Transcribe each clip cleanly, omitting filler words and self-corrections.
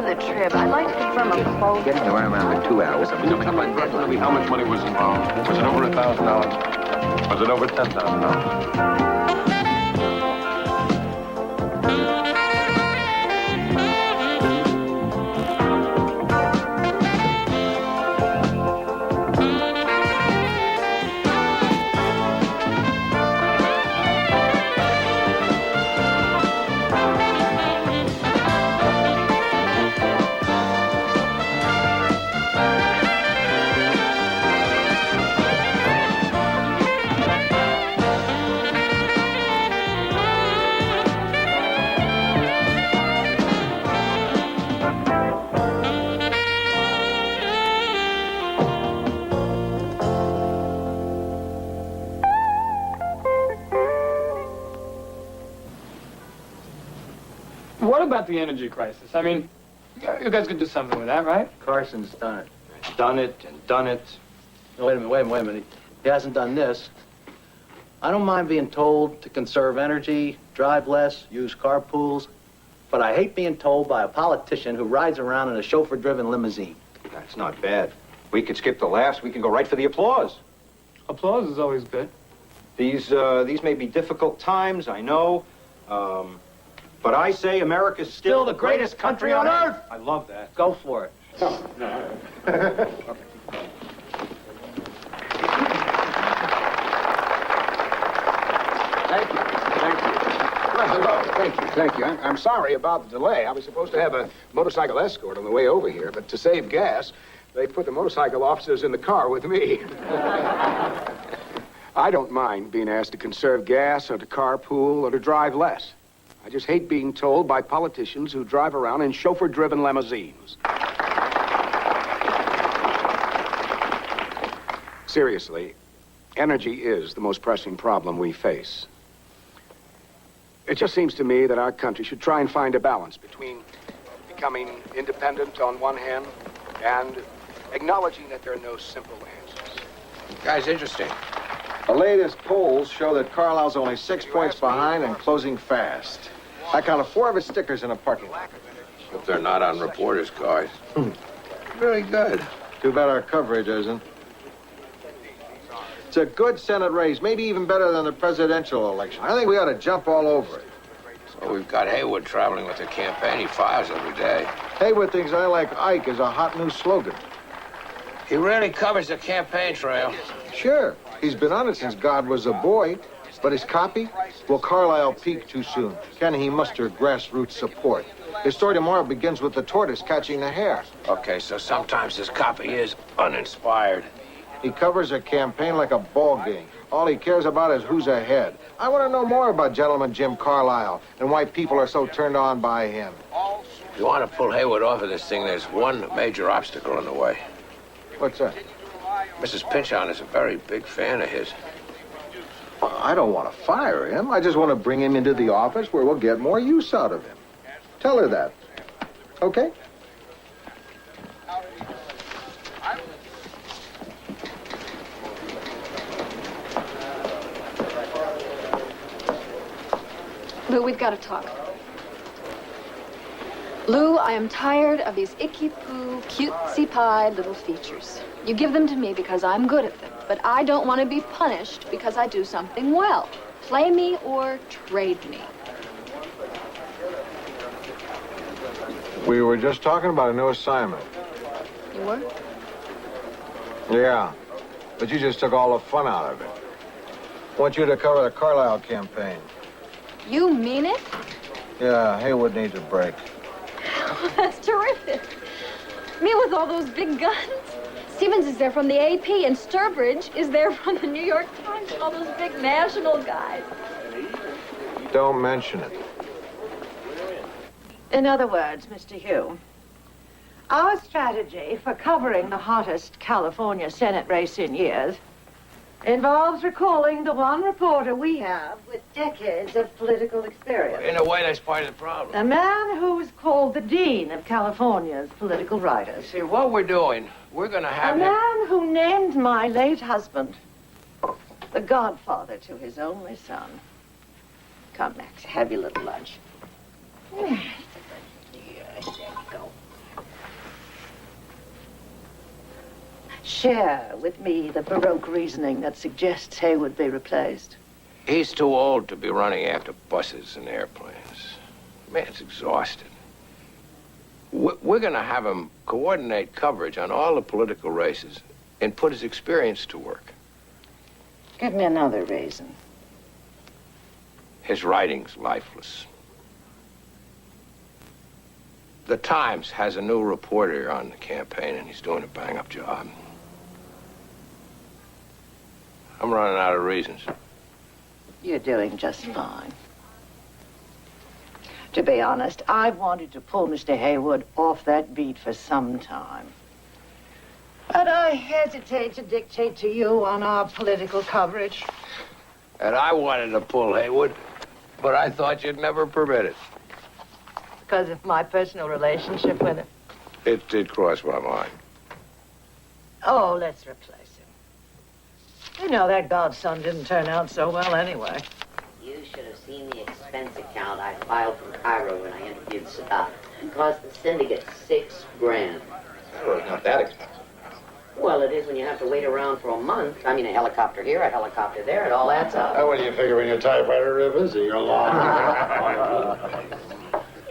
the trip. I'd like to confirm a quote. Getting around in 2 hours. How much money was involved? Was it over $1,000? Was it over $10,000? What about the energy crisis? I mean, you guys could do something with that, right? Carson's done it. Done it and done it. No, wait a minute. He hasn't done this. I don't mind being told to conserve energy, drive less, use carpools, but I hate being told by a politician who rides around in a chauffeur-driven limousine. That's not bad. We could skip the laughs. We can go right for the applause. Applause is always good. These may be difficult times, I know. But I say America's still the greatest country on earth. I love that. Go for it. Thank you. Well, hello. Thank you. I'm sorry about the delay. I was supposed to have a motorcycle escort on the way over here, but to save gas, they put the motorcycle officers in the car with me. I don't mind being asked to conserve gas or to carpool or to drive less. I just hate being told by politicians who drive around in chauffeur-driven limousines. Seriously, energy is the most pressing problem we face. It just seems to me that our country should try and find a balance between becoming independent on one hand and acknowledging that there are no simple answers. Guy's interesting. The latest polls show that Carlisle's only 6 points behind and closing fast. I counted 4 of his stickers in a parking lot. Hope they're not on reporters' cards. Very good. Too bad our coverage isn't. It's a good Senate race, maybe even better than the presidential election. I think we ought to jump all over it. So we've got Haywood traveling with the campaign. He fires every day. Haywood thinks I Like Ike is a hot new slogan. He really covers the campaign trail. Sure, he's been on it since God was a boy. But his copy? Well, Carlisle peaked too soon. Can he muster grassroots support? His story tomorrow begins with the tortoise catching the hare. Okay, so sometimes his copy is uninspired. He covers a campaign like a ball game. All he cares about is who's ahead. I want to know more about Gentleman Jim Carlisle and why people are so turned on by him. If you want to pull Haywood off of this thing, there's one major obstacle in the way. What's that? Mrs. Pinchon is a very big fan of his. I don't want to fire him. I just want to bring him into the office where we'll get more use out of him. Tell her that. Okay? Lou, we've got to talk. Lou, I am tired of these icky-poo, cutesy-pie little features. You give them to me because I'm good at them, but I don't want to be punished because I do something well. Play me or trade me. We were just talking about a new assignment. You were? Yeah, but you just took all the fun out of it. I want you to cover the Carlisle campaign. You mean it? Yeah, Haywood needs a break. Oh, that's terrific. Me with all those big guns. Stevens is there from the AP, and Sturbridge is there from the New York Times. All those big national guys. Don't mention it. In other words, Mr. Hugh, our strategy for covering the hottest California Senate race in years involves recalling the one reporter we have with decades of political experience. In a way, that's part of the problem. A man who is called the Dean of California's political writers. See, what we're doing, we're going to have A man who named my late husband the godfather to his only son. Come, Max, have your little lunch. Yes, there you go. share with me the Baroque reasoning that suggests Haywood be replaced? He's too old to be running after buses and airplanes. Man's exhausted. We're going to have him coordinate coverage on all the political races and put his experience to work. Give me another reason. His writing's lifeless. The Times has a new reporter on the campaign, and he's doing a bang-up job. I'm running out of reasons. You're doing just fine. To be honest, I've wanted to pull Mr. Haywood off that beat for some time. But I hesitate to dictate to you on our political coverage. And I wanted to pull Haywood, but I thought you'd never permit it. Because of my personal relationship with him. It did cross my mind. Oh, let's replace him. You know, that godson didn't turn out so well anyway. You should have seen the expense account I filed from Cairo when I interviewed Sadat. It cost the syndicate $6 grand. Well, it's not that expensive. Well, it is when you have to wait around for a month. I mean, a helicopter here, a helicopter there, it all adds up. What do you figure when your typewriter is and you're long?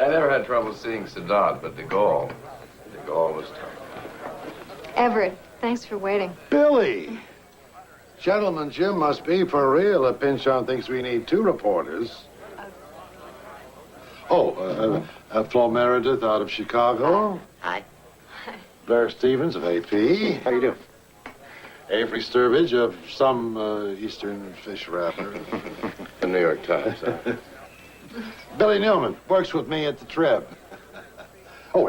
I never had trouble seeing Sadat, but de Gaulle was tough. Everett, thanks for waiting. Billy! Gentleman Jim must be for real if Pinchon thinks we need 2 reporters. Flo Meredith out of Chicago. Hi. Blair Stevens of AP. How you doing? Avery Sturbridge of some Eastern fish wrapper. The New York Times, huh? Billy Newman works with me at the Trib.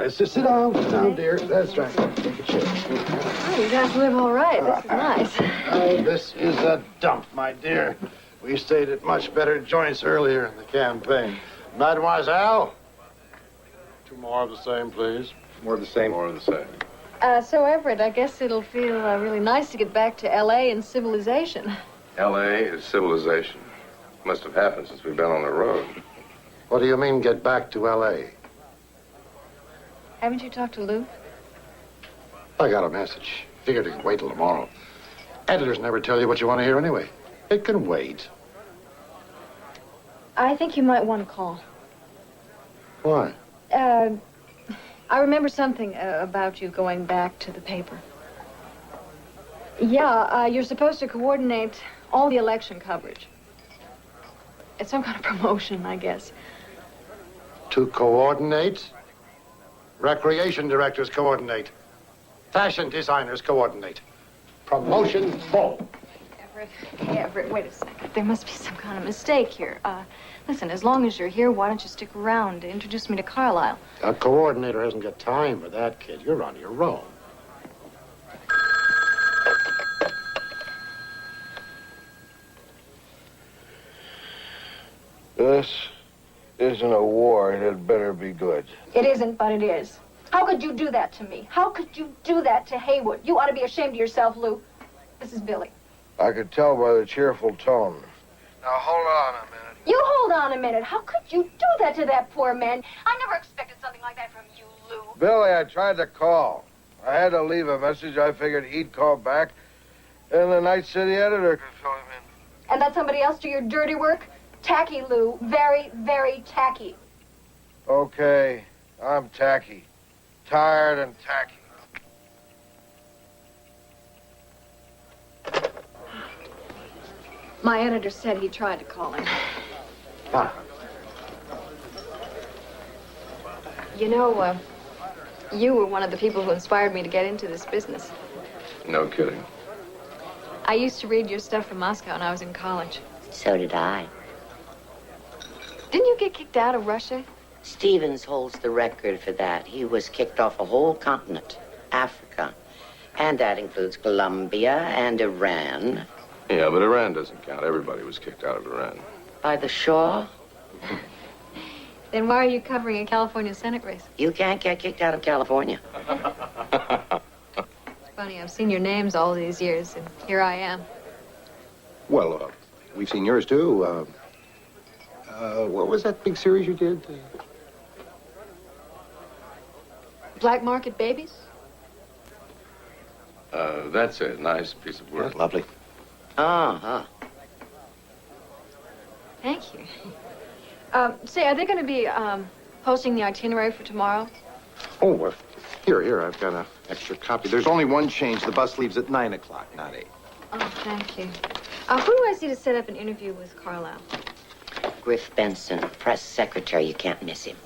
Sit down, dear. That's right. Take a chair. Oh, you guys live all right. This is nice. Oh, this is a dump, my dear. We stayed at much better joints earlier in the campaign. Mademoiselle, 2 more of the same, please. More of the same. More of the same. So, Everett, I guess it'll feel really nice to get back to L.A. and civilization. L.A. is civilization. Must have happened since we've been on the road. What do you mean, get back to L.A.? Haven't you talked to Lou? I got a message. Figured it could wait till tomorrow. Editors never tell you what you want to hear anyway. It can wait. I think you might want to call. Why? I remember something about you going back to the paper. Yeah, you're supposed to coordinate all the election coverage. It's some kind of promotion, I guess. To coordinate? Recreation directors coordinate. Fashion designers coordinate. Promotion full. Everett, wait a second. There must be some kind of mistake here. Listen, as long as you're here, why don't you stick around to introduce me to Carlisle? A coordinator hasn't got time for that, kid. You're on your own. This isn't a war, and it better be good. It isn't, but it is. How could you do that to me? How could you do that to Haywood? You ought to be ashamed of yourself, Lou. This is Billy. I could tell by the cheerful tone. Now, hold on a minute. You hold on a minute. How could you do that to that poor man? I never expected something like that from you, Lou. Billy, I tried to call. I had to leave a message. I figured he'd call back, and the night city editor could fill him in. And let somebody else do your dirty work? Tacky, Lou. Very, very tacky. Okay, I'm tacky. Tired and tacky. My editor said he tried to call him. Huh. You know, you were one of the people who inspired me to get into this business. No kidding. I used to read your stuff from Moscow when I was in college. So did I. Didn't you get kicked out of Russia? Stevens holds the record for that. He was kicked off a whole continent, Africa. And that includes Colombia and Iran. Yeah, but Iran doesn't count. Everybody was kicked out of Iran. By the Shah? Then why are you covering a California Senate race? You can't get kicked out of California. It's funny, I've seen your names all these years, and here I am. Well, we've seen yours, too. What was that big series you did? Black Market Babies? That's a nice piece of work. Lovely. Uh-huh. Thank you. Say, are they going to be posting the itinerary for tomorrow? Oh, here, I've got an extra copy. There's only one change. The bus leaves at 9 o'clock, not 8. Oh, thank you. Who do I see to set up an interview with Carlisle? Griff Benson, press secretary. You can't miss him.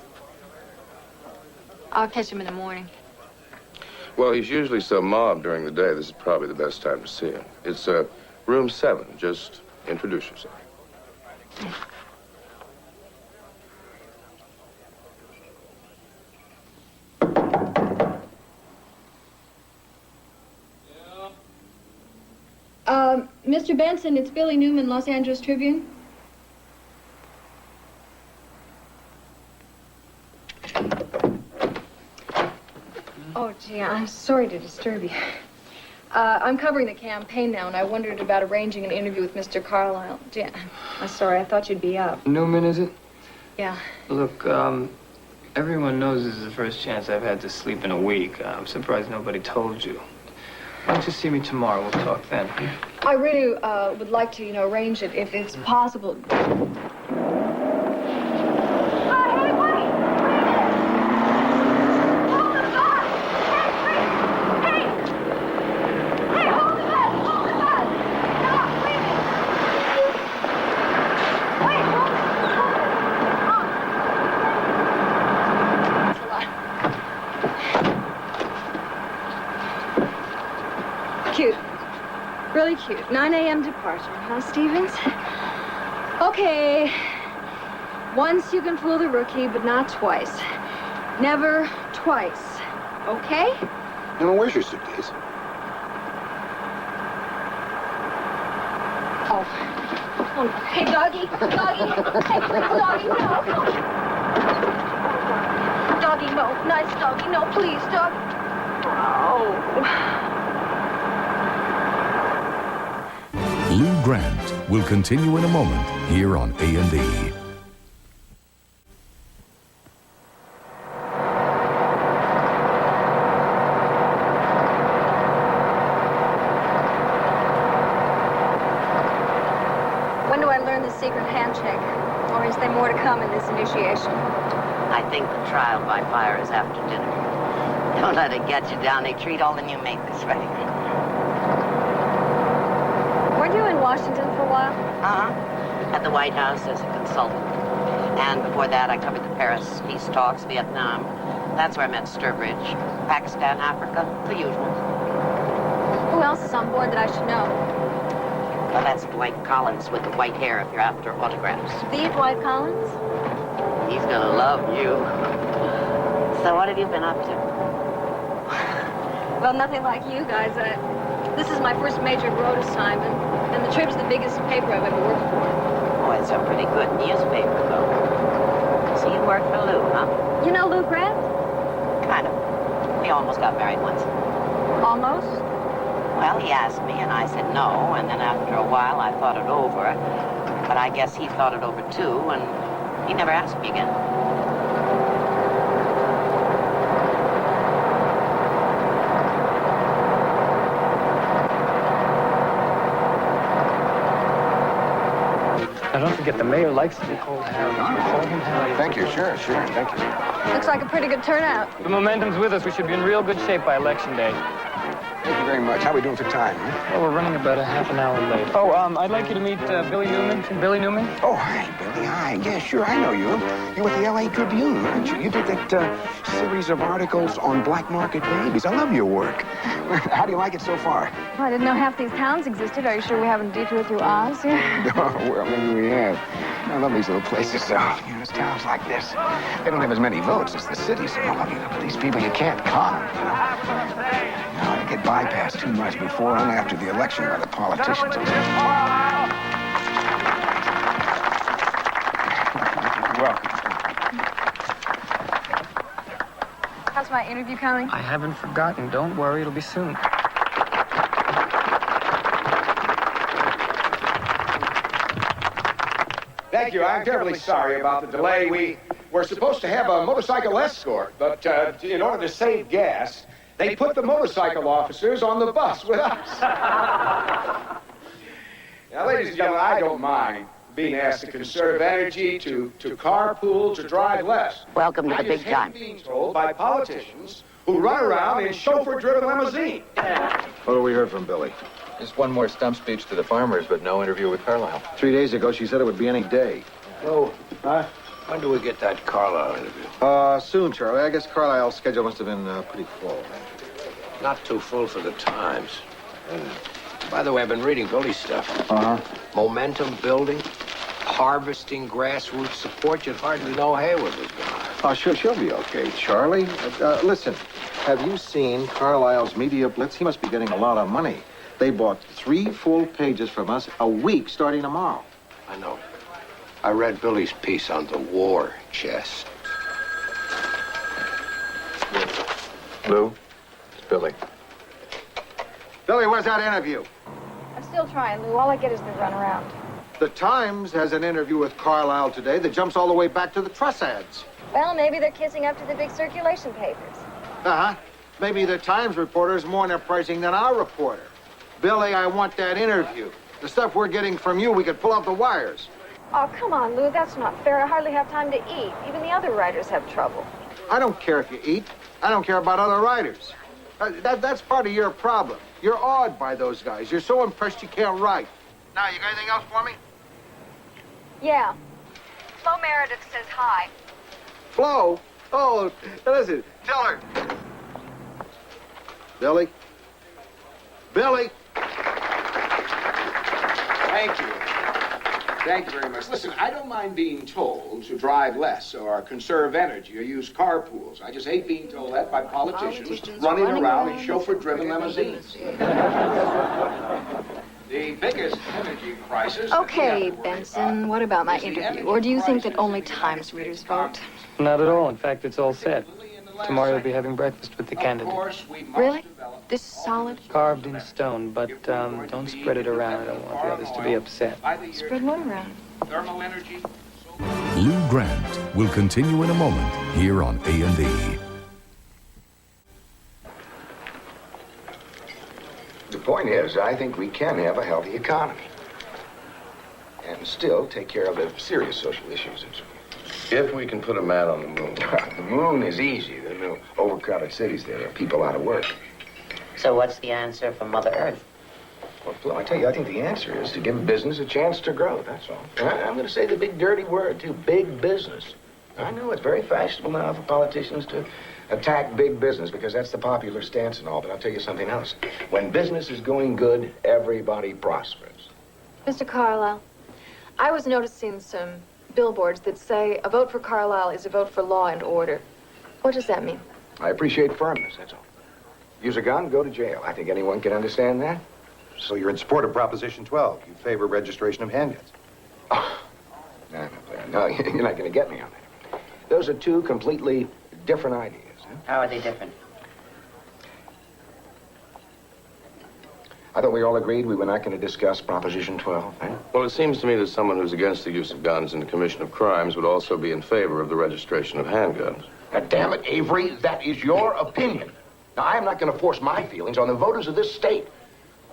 I'll catch him in the morning. Well, he's usually so mobbed during the day, this is probably the best time to see him. It's room 7. Just introduce yourself. Mr. Benson, it's Billy Newman, Los Angeles Tribune. Oh, gee, I'm sorry to disturb you. I'm covering the campaign now, and I wondered about arranging an interview with Mr. Carlisle. Gee, I'm sorry, I thought you'd be up. Newman, is it? Yeah. Look, everyone knows this is the first chance I've had to sleep in a week. I'm surprised nobody told you. Why don't you see me tomorrow? We'll talk then. I really would like to, arrange it if it's possible. Cute. Really cute. 9 a.m. departure, huh, Stevens? Okay. Once you can fool the rookie, but not twice. Never twice. Okay? Now, where's your suitcase? Oh. Oh, no. Hey, doggy. Doggy. Hey, please, doggy, no. Doggy, no. Nice doggy. No, please, dog. Oh. Lou Grant will continue in a moment here on A&E. When do I learn the secret handshake? Or is there more to come in this initiation? I think the trial by fire is after dinner. Don't let it get you down. They treat all the new mate this way. Weren't you in Washington for a while? Uh-huh. At the White House as a consultant. And before that, I covered the Paris peace talks, Vietnam. That's where I met Sturbridge. Pakistan, Africa, the usual. Who else is on board that I should know? Well, that's Dwight Collins with the white hair if you're after autographs. The Dwight Collins? He's gonna love you. So what have you been up to? Well, nothing like you guys. This is my first major road assignment, and the Trib's the biggest paper I've ever worked for. Oh, it's a pretty good newspaper, though. So you work for Lou, huh? You know Lou Grant? Kind of. We almost got married once. Almost? Well, he asked me, and I said no, and then after a while I thought it over. But I guess he thought it over, too, and he never asked me again. Now, don't forget, the mayor likes to be called Harry. Call him Harry. Thank you, sure, thank you. Looks like a pretty good turnout. The momentum's with us. We should be in real good shape by Election Day. Thank you very much. How are we doing for time, huh? Well, we're running about a half an hour late. Oh, I'd like you to meet Billy Newman. Billy Newman? Oh, hi, Billy. Hi. Yeah, sure, I know you. You're with the L.A. Tribune, aren't you? You did that series of articles on black market babies. I love your work. How do you like it so far? Well, I didn't know half these towns existed. Are you sure we haven't detoured through Oz here? Oh, well, maybe we have. I love these little places, though. You know, there's towns like this. They don't have as many votes as the cities. You know, these people, you can't con them, you know. They get bypassed too much before and after the election by the politicians. Welcome. How's my interview coming? I haven't forgotten. Don't worry, it'll be soon. Thank you. I'm terribly sorry about the delay. We were supposed to have a motorcycle escort, but in order to save gas, They put the motorcycle officers on the bus with us. Now, ladies and gentlemen, I don't mind being asked to conserve energy, to carpool, to drive less. Welcome to the big time. I just hate being told by politicians who run around in chauffeur-driven limousines. What have we heard from Billy? Just one more stump speech to the farmers, but no interview with Carlisle. 3 days ago, she said it would be any day. Oh, when do we get that Carlisle interview? Soon, Charlie. I guess Carlisle's schedule must have been pretty full. Not too full for the Times. By the way, I've been reading Billy's stuff. Momentum building, harvesting grassroots support. You'd hardly know Haywood was gone. Oh, she'll be okay, Charlie. Listen, have you seen Carlisle's media blitz? He must be getting a lot of money. They bought 3 full pages from us a week starting tomorrow. I know. I read Billy's piece on the war chest. Lou, it's Billy. Billy, where's that interview? I'm still trying, Lou. All I get is the runaround. The Times has an interview with Carlisle today that jumps all the way back to the truss ads. Well, maybe they're kissing up to the big circulation papers. Maybe the Times reporter is more enterprising than our reporter. Billy, I want that interview. The stuff we're getting from you, we could pull out the wires. Oh, come on, Lou. That's not fair. I hardly have time to eat. Even the other writers have trouble. I don't care if you eat. I don't care about other writers. That's part of your problem. You're awed by those guys. You're so impressed you can't write. Now, you got anything else for me? Yeah. Flo Meredith says hi. Flo? Oh, listen, tell her. Billy? Billy? Thank you. Thank you very much. Listen, I don't mind being told to drive less or conserve energy or use carpools. I just hate being told that by politicians running around in chauffeur-driven limousines. The biggest energy crisis... Okay, Benson, what about my interview? Or do you think that only Times readers vote? Not at all. In fact, it's all set. Tomorrow you'll be having breakfast with the candidate. Really? This solid? Carved in stone, but don't spread it around. I don't want the others to be upset. Spread what around? Thermal energy... Lou Grant will continue in a moment here on A&E. The point is, I think we can have a healthy economy and still take care of the serious social issues. If we can put a man on the moon. The moon is easy. There are no overcrowded cities there. There are people out of work. So what's the answer from Mother Earth? Well, Flo, I tell you, I think the answer is to give business a chance to grow, that's all. And I'm going to say the big dirty word, too, big business. I know it's very fashionable now for politicians to attack big business because that's the popular stance and all, but I'll tell you something else. When business is going good, everybody prospers. Mr. Carlisle, I was noticing some billboards that say a vote for Carlisle is a vote for law and order. What does that mean? I appreciate firmness, that's all. Use a gun, go to jail. I think anyone can understand that. So you're in support of Proposition 12. You favor registration of handguns. Oh, no, you're not going to get me on that. Those are two completely different ideas. Huh? How are they different? I thought we all agreed we were not going to discuss Proposition 12, eh? Well, it seems to me that someone who's against the use of guns in the commission of crimes would also be in favor of the registration of handguns. God damn it, Avery, that is your opinion. Now, I am not going to force my feelings on the voters of this state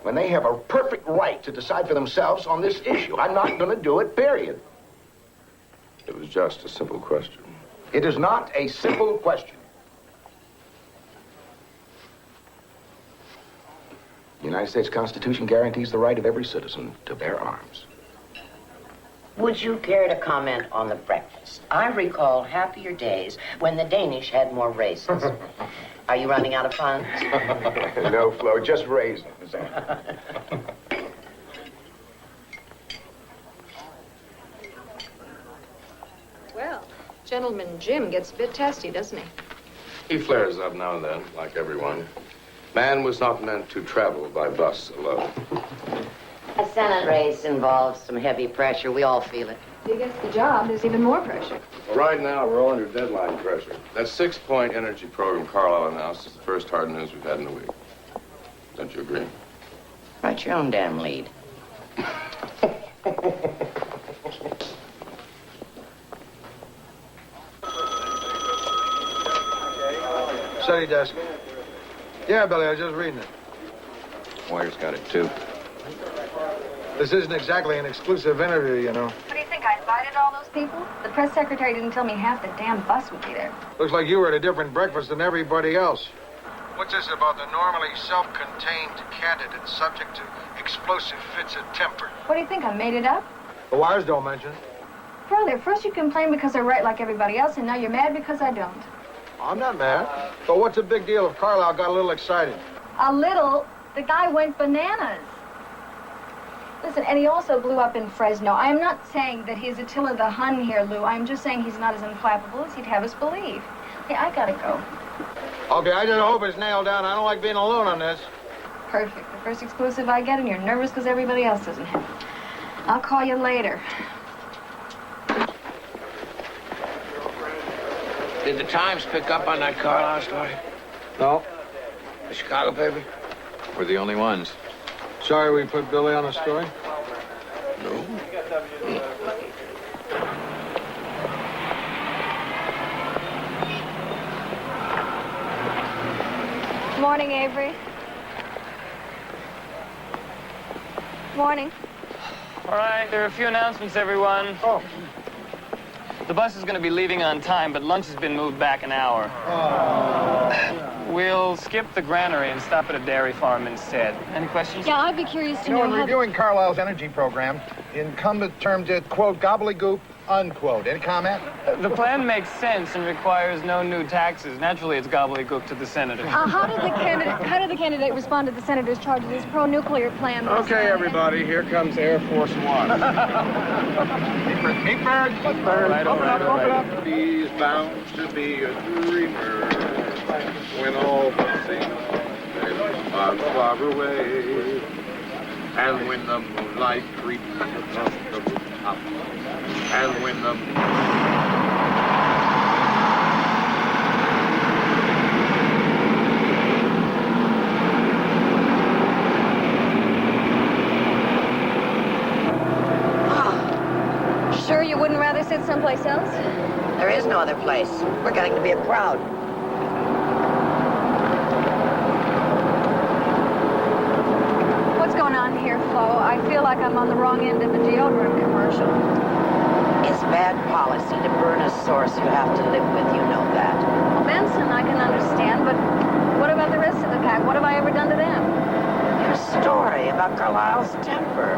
when they have a perfect right to decide for themselves on this issue. I'm not going to do it, period. It was just a simple question. It is not a simple question. The United States Constitution guarantees the right of every citizen to bear arms. Would you care to comment on the breakfast? I recall happier days when the Danish had more raisins. Are you running out of funds? No, Flo, just raisins. Well, Gentleman Jim gets a bit testy, doesn't he? He flares up now and then, like everyone. Man was not meant to travel by bus alone. A Senate race involves some heavy pressure. We all feel it. If he gets the job, there's even more pressure. Well, right now, we're all under deadline pressure. That 6-point energy program Carlisle announced is the first hard news we've had in a week. Don't you agree? Write your own damn lead. Study desk. Yeah, Billy, I was just reading it. Moyer's got it, too. This isn't exactly an exclusive interview, you know. What do you think? I invited all those people? The press secretary didn't tell me half the damn bus would be there. Looks like you were at a different breakfast than everybody else. What's this about the normally self-contained candidate subject to explosive fits of temper? What do you think? I made it up? The wires don't mention it. Brother, first you complain because I write like everybody else, and now you're mad because I don't. I'm not mad. But what's the big deal if Carlisle got a little excited? A little? The guy went bananas. Listen, and he also blew up in Fresno. I am not saying that he's Attila the Hun here, Lou. I'm just saying he's not as unflappable as he'd have us believe. Hey, I gotta go. Okay, I just hope it's nailed down. I don't like being alone on this. Perfect. The first exclusive I get, and you're nervous because everybody else doesn't have it. I'll call you later. Did the Times pick up on that Carlisle story? No. The Chicago paper? We're the only ones. Sorry we put Billy on the story. No. Morning, Avery. Morning. All right, there are a few announcements, everyone. Oh. The bus is going to be leaving on time, but lunch has been moved back an hour. We'll skip the granary and stop at a dairy farm instead. Any questions? Yeah, I'd be curious to You know, in how... reviewing Carlisle's energy program, incumbent termed it, quote, gobbledygook, unquote. Any comment? The plan makes sense and requires no new taxes. Naturally, it's gobbledygook to the senator. How did the candidate respond to the senator's charge of his pro-nuclear plan? Okay, everybody, here comes Air Force One. Meat bird. All right. He's bound to be a dreamer when all the things are far away. And when the moonlight creeps across the rooftop. And when the... Sure you wouldn't rather sit someplace else? There is no other place. We're getting to be a crowd. What's going on here, Flo? I feel like I'm on the wrong end of a deodorant commercial. It's bad policy to burn a source you have to live with. You know that. Well, Benson, I can understand, but what about the rest of the pack? What have I ever done to them? Your story about Carlisle's temper.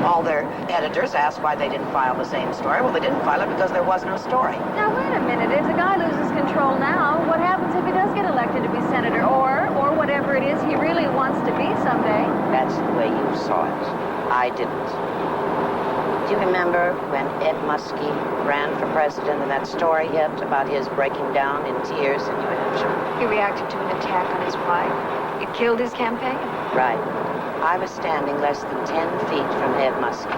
All their editors asked why they didn't file the same story. Well, they didn't file it because there was no story. Now, wait a minute. If the guy loses control now, what happens if he does get elected to be senator? Or whatever it is he really wants to be someday? That's the way you saw it. I didn't. Do you remember when Ed Muskie ran for president and that story hit about his breaking down in tears in New Hampshire? He reacted to an attack on his wife. It killed his campaign. Right. I was standing less than 10 feet from Ed Muskie.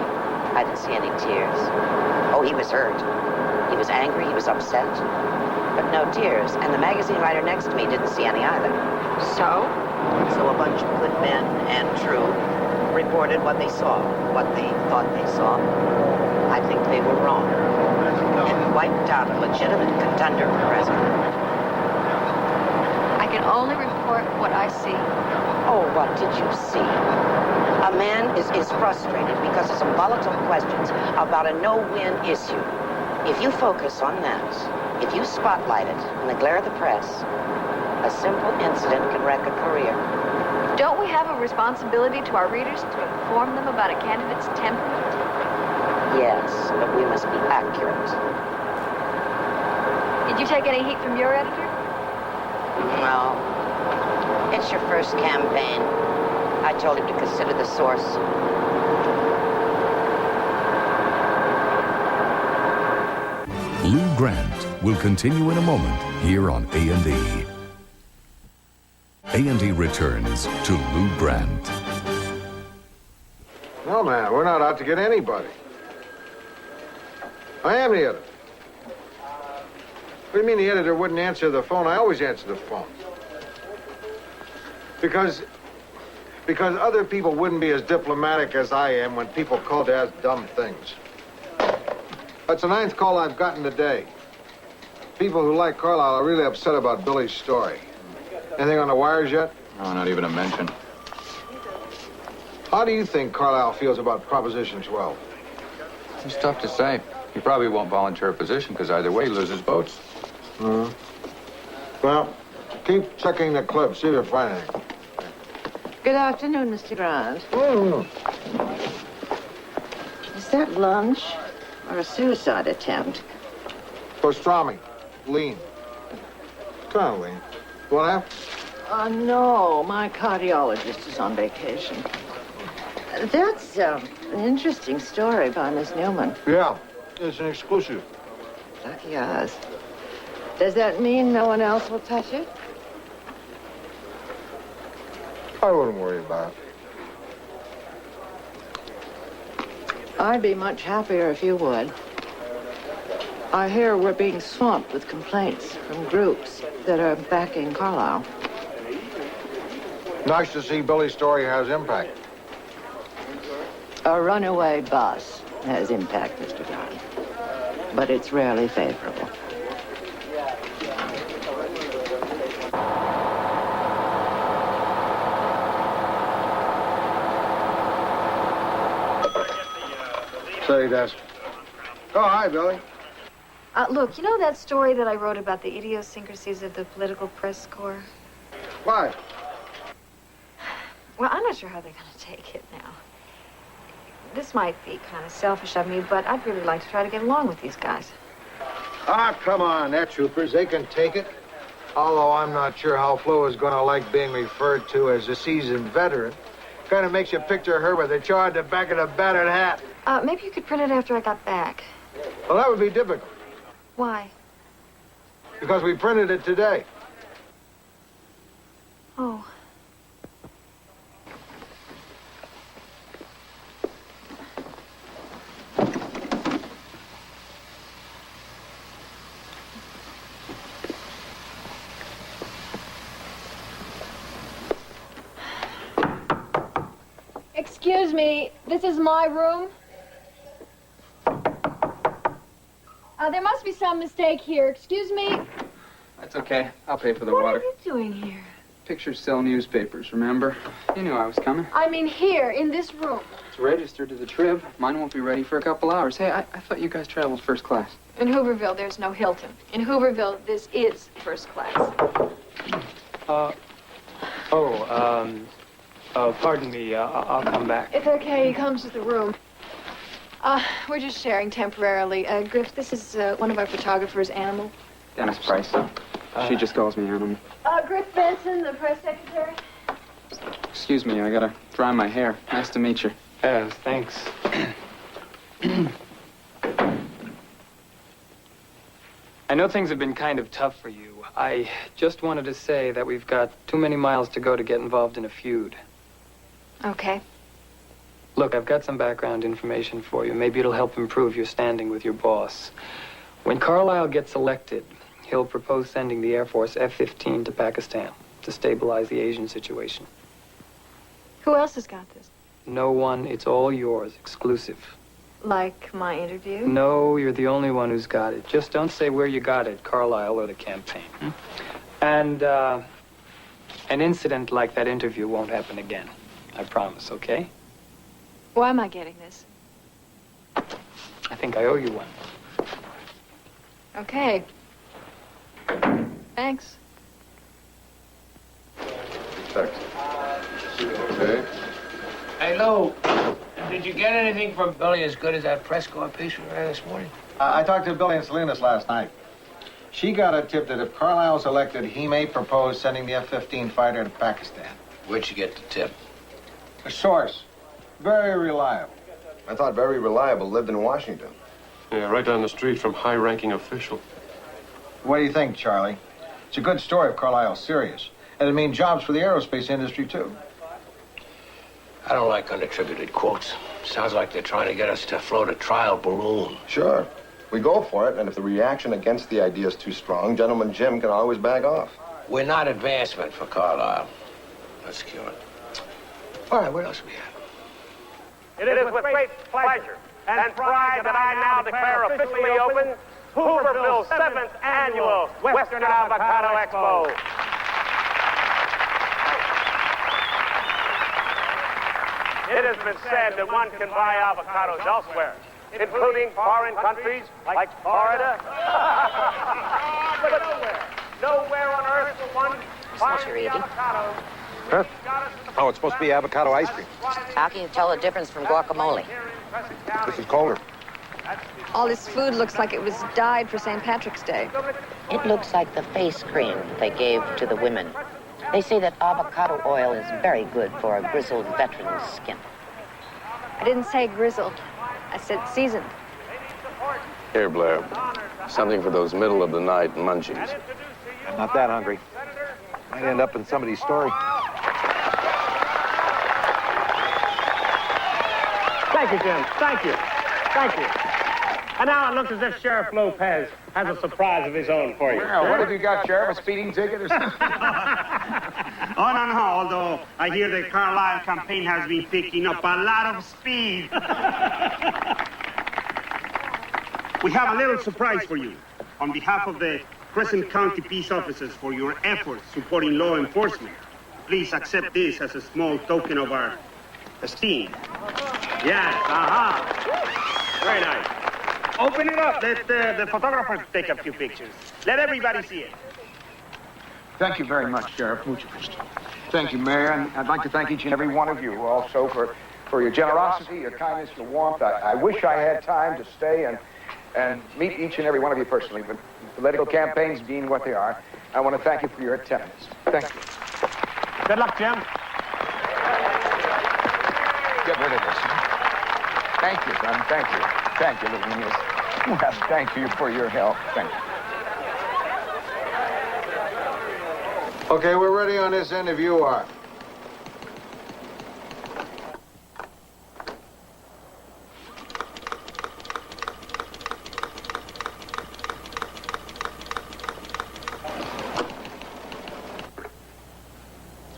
I didn't see any tears. Oh, he was hurt. He was angry, he was upset. But no tears. And the magazine writer next to me didn't see any either. So? So a bunch of good men and true reported what they saw, what they thought they saw. I think they were wrong. And wiped out a legitimate contender for president. I can only report what I see. Oh, what did you see? A man is frustrated because of some volatile questions about a no-win issue. If you focus on that, if you spotlight it in the glare of the press, a simple incident can wreck a career. Don't we have a responsibility to our readers to inform them about a candidate's temperament? Yes, but we must be accurate. Did you take any heat from your editor? Well, it's your first campaign. I told him to consider the source. Lou Grant will continue in a moment here on A&E. A&E returns to Lou Grant. No, man, we're not out to get anybody. I am the editor. What do you mean the editor wouldn't answer the phone? I always answer the phone. Because other people wouldn't be as diplomatic as I am when people call to ask dumb things. That's the 9th call I've gotten today. People who like Carlisle are really upset about Billy's story. Anything on the wires yet? No, not even a mention. How do you think Carlisle feels about Proposition 12? It's tough to say. He probably won't volunteer a position because either way he loses votes. Well, keep checking the clip, see if you find anything. Good afternoon, Mr. Grant. Is that lunch or a suicide attempt? Pastrami. Lean. Kind of lean. You want half? No, my cardiologist is on vacation. That's an interesting story by Miss Newman. Yeah, it's an exclusive. Lucky us. Does that mean no one else will touch it? I wouldn't worry about it. I'd be much happier if you would. I hear we're being swamped with complaints from groups that are backing Carlisle. Nice to see Billy's story has impact. A runaway bus has impact, Mr. Grant, but it's rarely favorable. Say, Des. Oh, hi, Billy. Look, you know that story that I wrote about the idiosyncrasies of the political press corps? Why? Well, I'm not sure how they're going to take it now. This might be kind of selfish of me, but I'd really like to try to get along with these guys. Ah, come on, they're troopers. They can take it. Although I'm not sure how Flo is going to like being referred to as a seasoned veteran. Kind of makes you picture her with a jaw at the back of a battered hat. Maybe you could print it after I got back. Well, that would be difficult, Why? because we printed it today. Oh. Excuse me, this is my room. There must be some mistake here. Excuse me. That's okay. I'll pay for the What water. are you doing here? Pictures sell newspapers, remember? You knew I was coming. I mean here, in this room. It's registered to the Trib. Mine won't be ready for a couple hours. Hey, I thought you guys traveled first class. In Hooverville, there's no Hilton. In Hooverville, this is first class. Pardon me. I'll come back. It's okay, he comes to the room. We're just sharing temporarily. Griff, this is one of our photographers, Animal. Dennis Price. She just calls me Animal. Griff Benson, the press secretary. Excuse me, I gotta dry my hair. Nice to meet you. Yes, thanks. I know things have been kind of tough for you. I just wanted to say that we've got too many miles to go to get involved in a feud. Okay. Look, I've got some background information for you. Maybe it'll help improve your standing with your boss. When Carlisle gets elected, he'll propose sending the Air Force F-15 to Pakistan to stabilize the Asian situation. Who else has got this? No one. It's all yours, exclusive. Like my interview? No, you're the only one who's got it. Just don't say where you got it, Carlisle or the campaign. And an incident like that interview won't happen again. I promise, okay? Why am I getting this? I think I owe you one. Okay. Thanks. Thanks. Okay. Hey, Lou, did you get anything from Billy as good as that press corps piece we ran this morning? I talked to Billy and Salinas last night. She got a tip that if Carlisle's elected, he may propose sending the F-15 fighter to Pakistan. Where'd you get the tip? A source. Very reliable. I thought very reliable lived in Washington. Yeah, right down the street from high-ranking official. What do you think, Charlie? It's a good story if Carlisle's serious. And it'd mean jobs for the aerospace industry, too. I don't like unattributed quotes. Sounds like they're trying to get us to float a trial balloon. Sure. We go for it, and if the reaction against the idea is too strong, Gentleman Jim can always back off. We're not advancement for Carlisle. Let's cure it. All right, what else we have? It is with great pleasure and pride that I now declare officially open Hooverville's 7th Annual Western Avocado Expo. It has been said that one can buy avocados elsewhere, including foreign countries like Florida. But nowhere on earth will one find the avocado. Huh? Oh, it's supposed to be avocado ice cream. How can you tell the difference from guacamole? This is colder. All this food looks like it was dyed for St. Patrick's Day. It looks like the face cream they gave to the women. They say that avocado oil is very good for a grizzled veteran's skin. I didn't say grizzled. I said seasoned. Here, Blair. Something for those middle-of-the-night munchies. I'm not that hungry. Might end up in somebody's story. Thank you, Jim. Thank you. Thank you. And now it looks as if Sheriff Lopez has a surprise of his own for you. Well, what have you got, Sheriff? A speeding ticket or something? Oh, no. Although I hear the Carlisle campaign has been picking up a lot of speed. We have a little surprise for you. On behalf of the Crescent County Peace Officers for your efforts supporting law enforcement, please accept this as a small token of our esteem. Yes, Very nice. Open it up. Let the photographers take a few pictures. Let everybody see it. Thank you very much, Sheriff. Much appreciated. Thank you, Mayor. And I'd like to thank each and every one of you also for your generosity, your kindness, your warmth. I wish I had time to stay and meet each and every one of you personally, but political campaigns being what they are, I want to thank you for your attendance. Thank you. Good luck, Jim. Get rid of this. Thank you, son. Thank you. Thank you, little miss. Well, thank you for your help. Thank you. Okay, we're ready on this end if you are.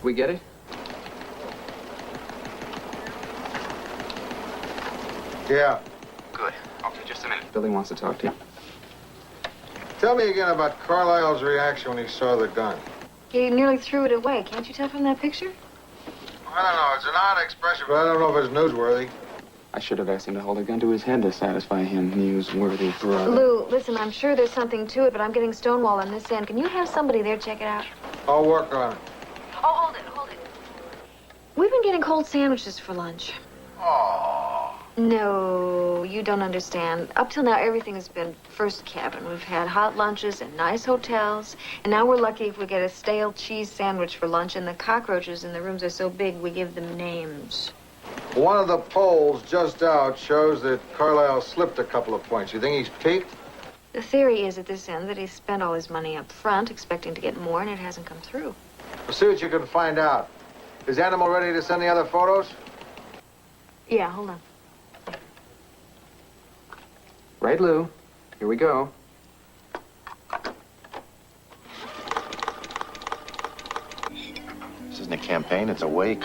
We get it? Yeah. Good. Okay, just a minute. Billy wants to talk to you. Tell me again about Carlisle's reaction when he saw the gun. He nearly threw it away. Can't you tell from that picture? I don't know. It's an odd expression, but I don't know if it's newsworthy. I should have asked him to hold a gun to his head to satisfy him. Newsworthy brother. Lou, listen, I'm sure there's something to it, but I'm getting stonewalled on this end. Can you have somebody there check it out? I'll work on it. Oh, hold it. We've been getting cold sandwiches for lunch. Oh. No, you don't understand. Up till now, everything has been first cabin. We've had hot lunches and nice hotels, and now we're lucky if we get a stale cheese sandwich for lunch, and the cockroaches in the rooms are so big, we give them names. One of the polls just out shows that Carlisle slipped a couple of points. You think he's peaked? The theory is at this end that he spent all his money up front, expecting to get more, and it hasn't come through. We'll see what you can find out. Is Animal ready to send the other photos? Yeah, hold on. Right, Lou. Here we go. This isn't a campaign, it's a wake.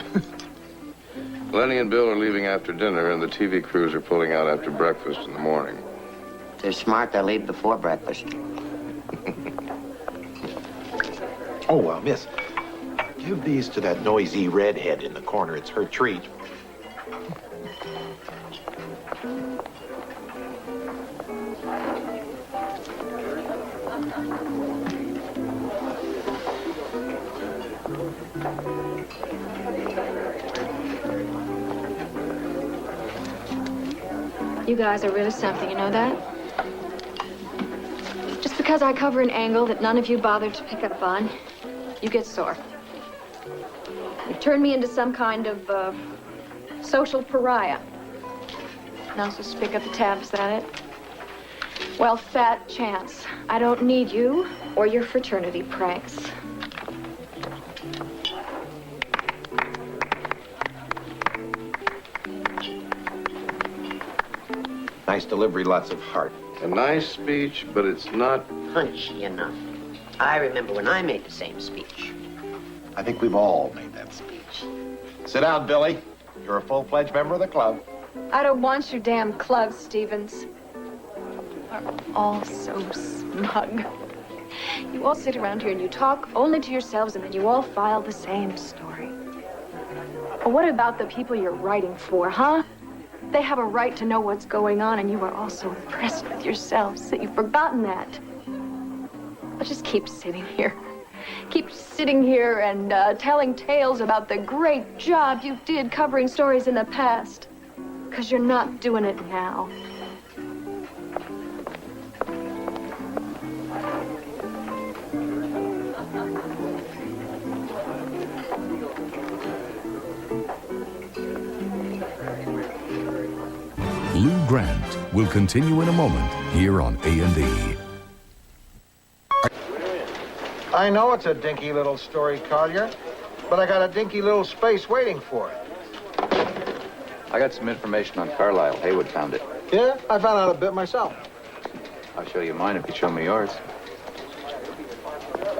Lenny and Bill are leaving after dinner, and the TV crews are pulling out after breakfast in the morning. They're smart. They'll leave before breakfast. Oh, miss, give these to that noisy redhead in the corner. It's her treat. You guys are really something, you know that? Just because I cover an angle that none of you bothered to pick up on, you get sore. You turn me into some kind of, social pariah. Now supposed to pick up the tab, is that it? Well, fat chance. I don't need you or your fraternity pranks. Nice delivery, lots of heart. A nice speech, but it's not punchy enough. I remember when I made the same speech. I think we've all made that speech. Sit down, Billy. You're a full-fledged member of the club. I don't want your damn club, Stevens. Are all so smug. You all sit around here and you talk only to yourselves, and then you all file the same story. Well, what about the people you're writing for, huh? They have a right to know what's going on, and you are all so impressed with yourselves that you've forgotten that. But just keep sitting here. Keep sitting here and telling tales about the great job you did covering stories in the past. Because you're not doing it now. Lou Grant will continue in a moment here on A&E. I know it's a dinky little story, Collier, but I got a dinky little space waiting for it. I got some information on Carlisle. Haywood found it. Yeah? I found out a bit myself. I'll show you mine if you show me yours.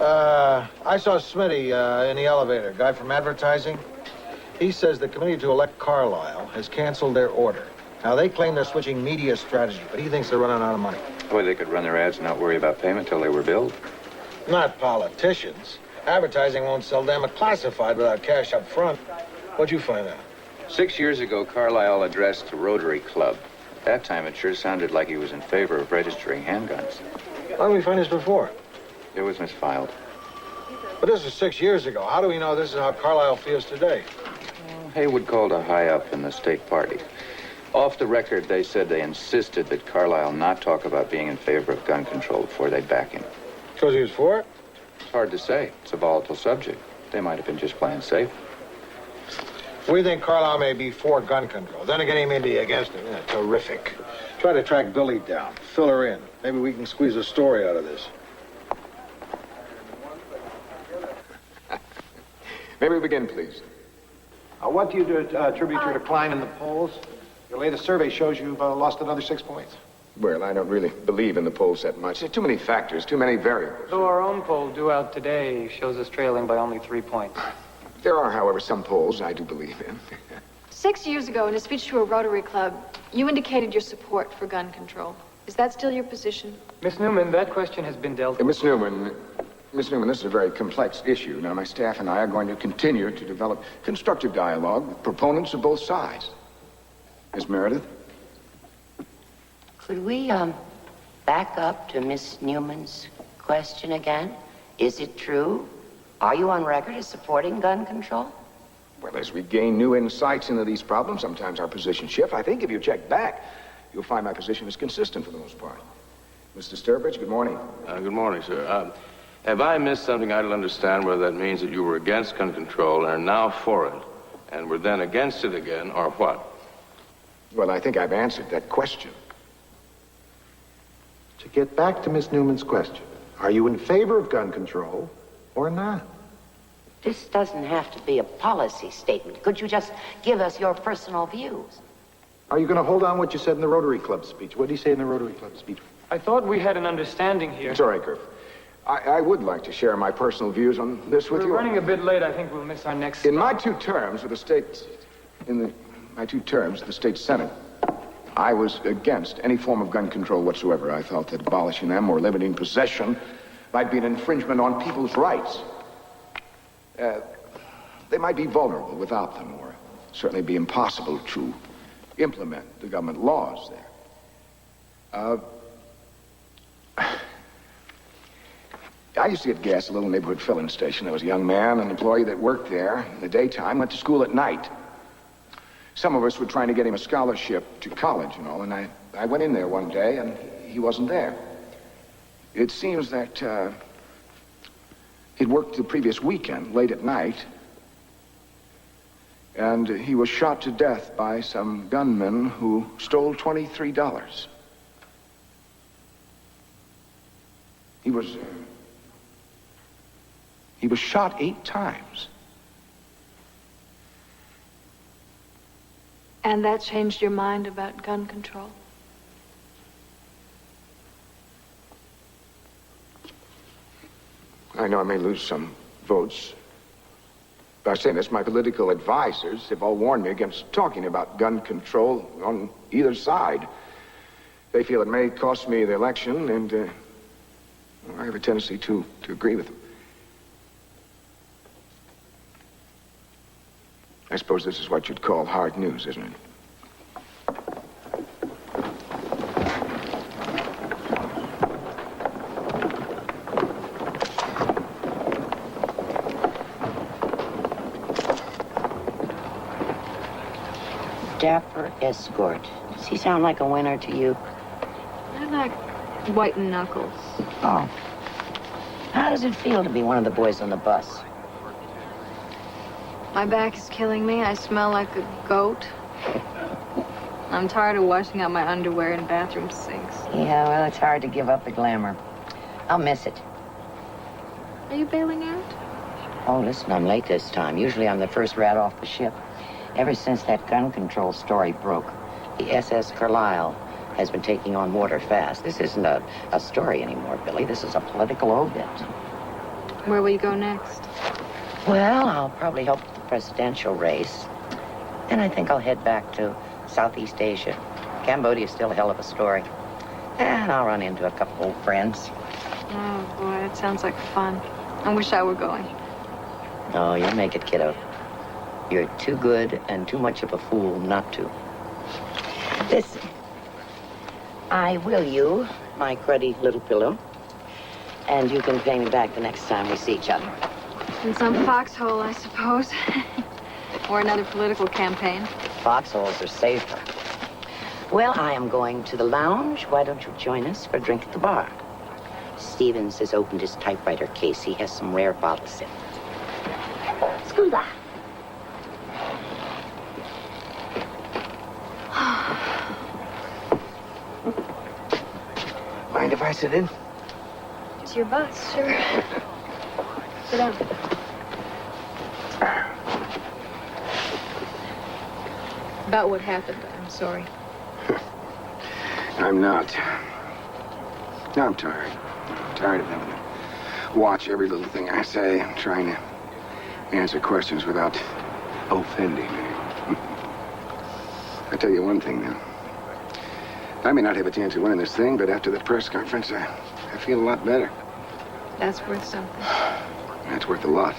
I saw Smitty in the elevator, guy from advertising. He says the committee to elect Carlisle has canceled their order. Now, they claim they're switching media strategy, but he thinks they're running out of money. Boy, they could run their ads and not worry about payment till they were billed. Not politicians. Advertising won't sell them a classified without cash up front. What'd you find out? 6 years ago, Carlisle addressed the Rotary Club. At that time, it sure sounded like he was in favor of registering handguns. Why didn't we find this before? It was misfiled. But this was 6 years ago. How do we know this is how Carlisle feels today? Well, Haywood called a high-up in the state party. Off the record, they said they insisted that Carlisle not talk about being in favor of gun control before they'd back him. Because he was for it? It's hard to say. It's a volatile subject. They might have been just playing safe. We think Carlisle may be for gun control. Then again, he may be against it. Yeah, terrific. Try to track Billy down. Fill her in. Maybe we can squeeze a story out of this. May we begin, please? What do you attribute your decline in the polls? Your latest survey shows you've lost another 6 points. Well, I don't really believe in the polls that much. There's too many factors, too many variables. So our own poll due out today shows us trailing by only 3 points. There are, however, some polls I do believe in. 6 years ago, in a speech to a Rotary Club, you indicated your support for gun control. Is that still your position? Miss Newman, that question has been dealt with. Miss Newman, this is a very complex issue. Now, my staff and I are going to continue to develop constructive dialogue with proponents of both sides. Miss Meredith? Could we, back up to Miss Newman's question again? Is it true? Are you on record as supporting gun control? Well, as we gain new insights into these problems, sometimes our positions shift. I think if you check back, you'll find my position is consistent for the most part. Mr. Sturbridge, good morning. Good morning, sir. Have I missed something I don't understand, whether that means that you were against gun control and are now for it, and were then against it again, or what? Well, I think I've answered that question. To get back to Miss Newman's question, are you in favor of gun control or not? This doesn't have to be a policy statement. Could you just give us your personal views? Are you going to hold on what you said in the Rotary Club speech? What did he say in the Rotary Club speech? I thought we had an understanding here. It's all right, Griff. I would like to share my personal views on this with you. We're running a bit late. I think we'll miss our next... In my 2 terms with the state... my 2 terms with the state senate, I was against any form of gun control whatsoever. I felt that abolishing them or limiting possession might be an infringement on people's rights. They might be vulnerable without them, or certainly be impossible to implement the government laws there. I used to get gas at a little neighborhood filling station. There was a young man, an employee that worked there in the daytime, went to school at night. Some of us were trying to get him a scholarship to college and all, and I went in there one day, and he wasn't there. It seems that he'd worked the previous weekend, late at night, and he was shot to death by some gunmen who stole $23. He was shot 8 times. And that changed your mind about gun control? I know I may lose some votes by saying this. My political advisors have all warned me against talking about gun control on either side. They feel it may cost me the election, and I have a tendency to agree with them. I suppose this is what you'd call hard news, isn't it? Dapper escort. Does he sound like a winner to you? I like white knuckles. Oh. How does it feel to be one of the boys on the bus? My back is killing me. I smell like a goat. I'm tired of washing out my underwear in bathroom sinks. Yeah, well, it's hard to give up the glamour. I'll miss it. Are you bailing out? Oh, listen, I'm late this time. Usually I'm the first rat off the ship. Ever since that gun control story broke, the SS Carlisle has been taking on water fast. This isn't a story anymore, Billy. This is a political obit. Where will you go next? Well, I'll probably help with the presidential race. Then I think I'll head back to Southeast Asia. Cambodia's still a hell of a story. And I'll run into a couple old friends. Oh, boy, that sounds like fun. I wish I were going. Oh, you'll make it, kiddo. You're too good and too much of a fool not to. Listen, I will you my cruddy little pillow, and you can pay me back the next time we see each other. In some foxhole, I suppose. Or another political campaign. Foxholes are safer. Well, I am going to the lounge. Why don't you join us for a drink at the bar? Stevens has opened his typewriter case. He has some rare bottles in it. Scusa. Mind if I sit in? It's your bus, sure. Sit down. About what happened, I'm sorry. I'm not. I'm tired. I'm tired of having to watch every little thing I say and trying to answer questions without offending. I tell you one thing now. I may not have a chance of winning this thing, but after the press conference, I feel a lot better. That's worth something. That's worth a lot.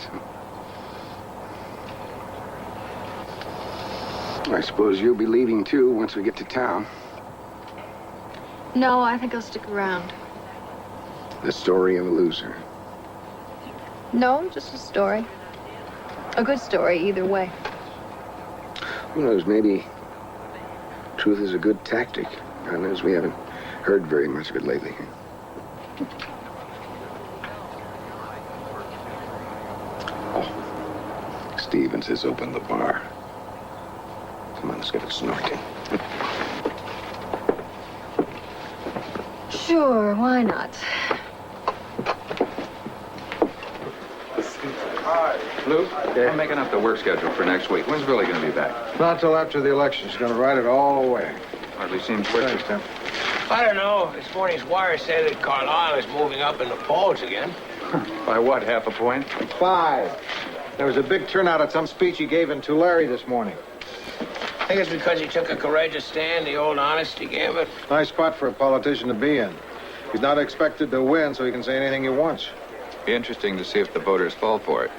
I suppose you'll be leaving, too, once we get to town. No, I think I'll stick around. The story of a loser. No, just a story. A good story, either way. Who knows, maybe truth is a good tactic. God knows we haven't heard very much of it lately. Oh, Stevens has opened the bar. Come on, let's get it snorting. Sure, why not? Luke, I'm making up the work schedule for next week. When's Billy going to be back? Not till after the election. She's going to write it all away. Hardly seems quick. Thanks, Tim. I don't know. This morning's wire said that Carlisle is moving up in the polls again. By what, half a point? 5. There was a big turnout at some speech he gave in Tulare this morning. I think it's because he took a courageous stand, the old honesty gambit. Nice spot for a politician to be in. He's not expected to win, so he can say anything he wants. Be interesting to see if the voters fall for it.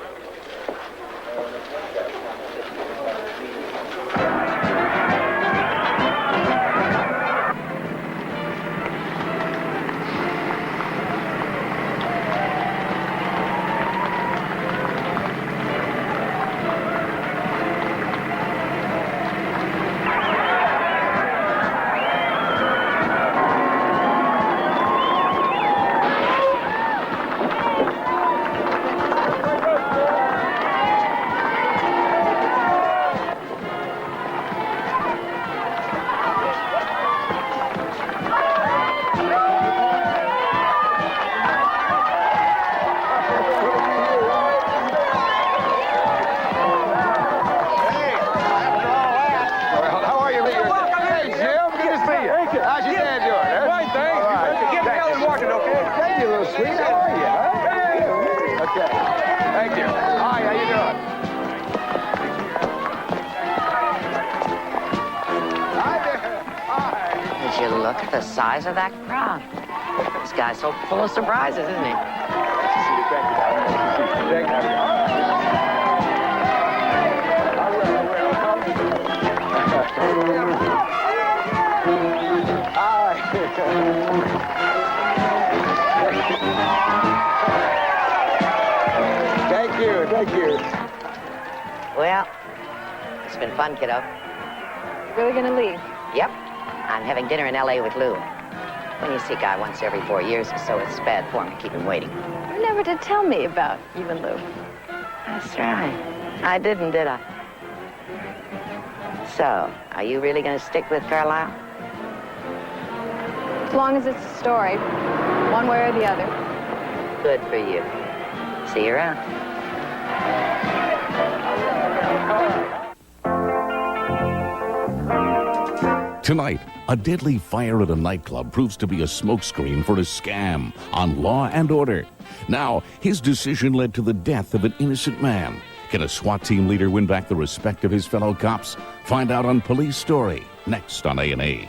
Look at the size of that crowd. This guy's so full of surprises, isn't he? Thank you. Well, it's been fun, kiddo. Really gonna leave? Yep. I'm having dinner in L.A. with Lou. When you see a guy once every 4 years or so, it's bad form to keep him waiting. You never did tell me about you and Lou. That's right. I didn't, did I? So, are you really going to stick with Carlisle? As long as it's a story, one way or the other. Good for you. See you around. Tonight, a deadly fire at a nightclub proves to be a smokescreen for a scam on Law and Order. Now, his decision led to the death of an innocent man. Can a SWAT team leader win back the respect of his fellow cops? Find out on Police Story, next on A&E.